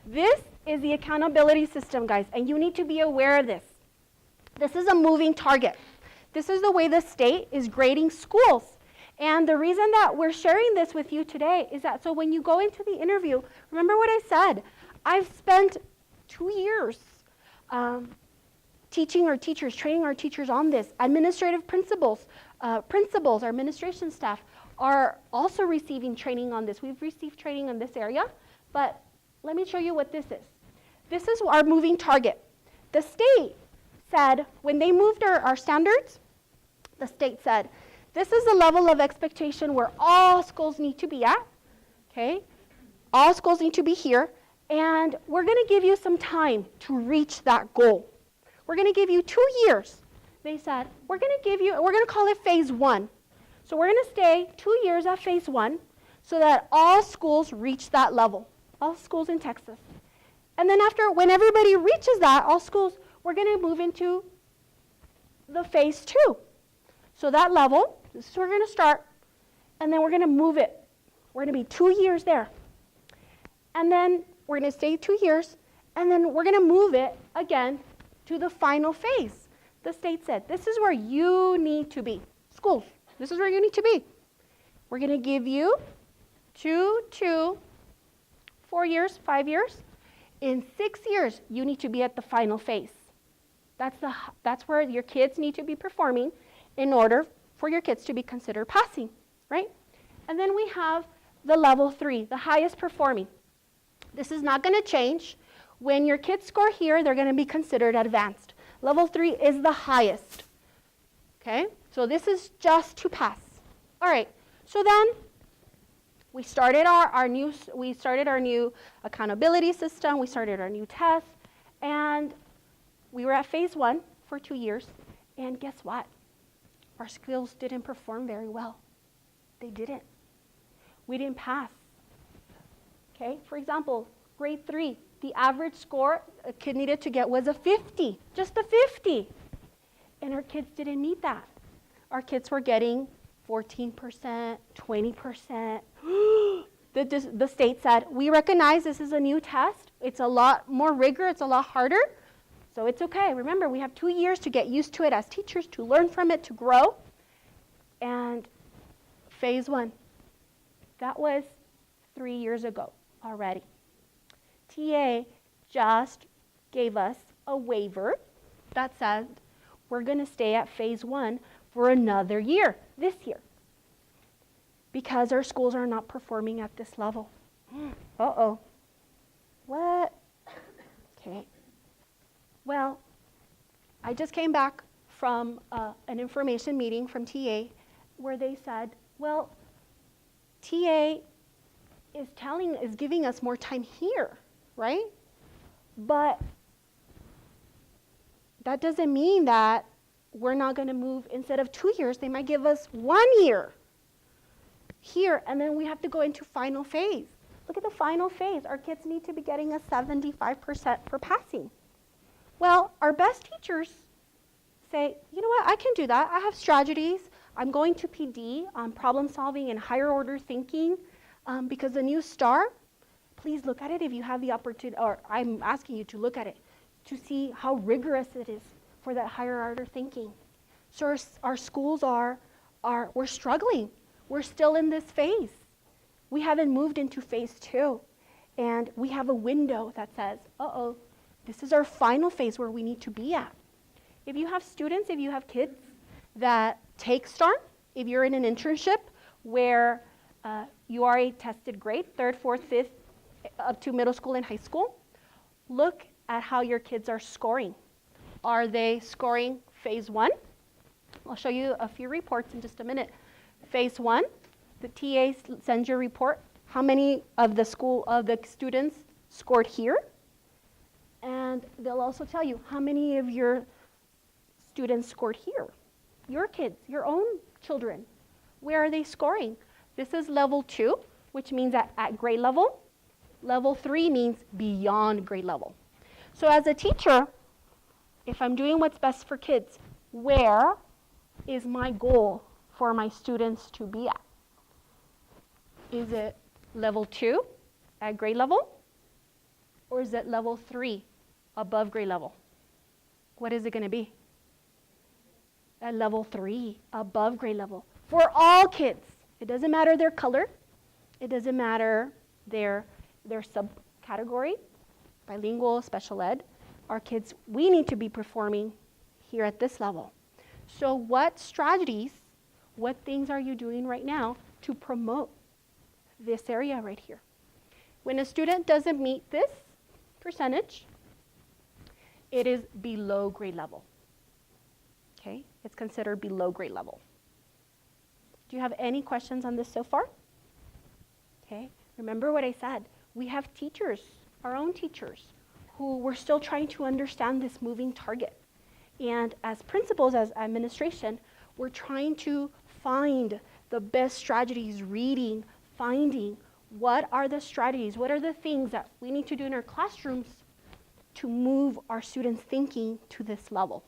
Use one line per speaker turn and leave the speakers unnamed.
This is the accountability system, guys, and you need to be aware of this. This is a moving target. This is the way the state is grading schools. And the reason that we're sharing this with you today is that so when you go into the interview, remember what I said. I've spent 2 years teaching our teachers, training our teachers on this. Administrative principals, our administration staff are also receiving training on this. We've received training in this area, but let me show you what this is. This is our moving target. The state said, when they moved our standards, the state said, this is the level of expectation where all schools need to be at, okay? All schools need to be here, and we're going to give you some time to reach that goal. We're going to give you 2 years. They said, we're going to call it phase 1. So we're going to stay 2 years at phase 1 so that all schools reach that level, all schools in Texas. And then when everybody reaches that, all schools, we're going to move into the phase 2. So that level, this is where we're going to start, and then we're going to move it. We're going to be 2 years there. And then we're going to stay 2 years, and then we're going to move it again to the final phase. The state said, this is where you need to be. Schools, this is where you need to be. We're going to give you 2, 4 years, 5 years. In 6 years, you need to be at the final phase. That's where your kids need to be performing in order for your kids to be considered passing, right? And then we have the level 3, the highest performing. This is not going to change. When your kids score here, they're going to be considered advanced. Level 3 is the highest, okay? So this is just to pass. All right, so then we started our new accountability system. We started our new test, and we were at phase 1 for 2 years. And guess what? Our schools didn't perform very well. They didn't. We didn't pass. Okay? For example, grade 3, the average score a kid needed to get was a 50, just a 50. And our kids didn't meet that. Our kids were getting 14%, 20%. The state said, we recognize this is a new test. It's a lot more rigor. It's a lot harder. So it's okay. Remember, we have 2 years to get used to it as teachers, to learn from it, to grow. And phase 1, that was 3 years ago already. TA just gave us a waiver that said we're going to stay at phase 1 for another year, this year, because our schools are not performing at this level. Uh-oh. What? Okay. Well, I just came back from an information meeting from TA where they said, well, TA is giving us more time here, right? But that doesn't mean that we're not going to move, instead of 2 years, they might give us 1 year here, and then we have to go into final phase. Look at the final phase. Our kids need to be getting a 75% for passing. Well, our best teachers say, you know what, I can do that. I have strategies. I'm going to PD on problem solving and higher order thinking because the new STAAR, please look at it if you have the opportunity, or I'm asking you to look at it to see how rigorous it is for that higher order thinking. So our schools we're struggling. We're still in this phase. We haven't moved into phase 2. And we have a window that says, uh-oh, this is our final phase where we need to be at. If you have students, if you have kids that take STAAR, if you're in an internship where you are a tested grade, 3rd, 4th, 5th, up to middle school and high school, look at how your kids are scoring. Are they scoring phase 1? I'll show you a few reports in just a minute. Phase 1, the TA sends your report. How many of the students scored here? And they'll also tell you how many of your students scored here. Your kids, your own children, where are they scoring? This is level 2, which means at grade level. Level 3 means beyond grade level. So as a teacher, if I'm doing what's best for kids, where is my goal for my students to be at? Is it level 2 at grade level? Or is it level 3, above grade level? What is it going to be? At level 3, above grade level. For all kids. It doesn't matter their color. It doesn't matter their subcategory, bilingual, special ed. Our kids, we need to be performing here at this level. So what strategies, what things are you doing right now to promote this area right here? When a student doesn't meet this percentage, it is below grade level. Okay, it's considered below grade level. Do you have any questions on this so far? Okay, remember what I said. We have teachers, our own teachers, who we're still trying to understand this moving target. And as principals, as administration, we're trying to find the best strategies, reading, finding what are the strategies, what are the things that we need to do in our classrooms to move our students' thinking to this level.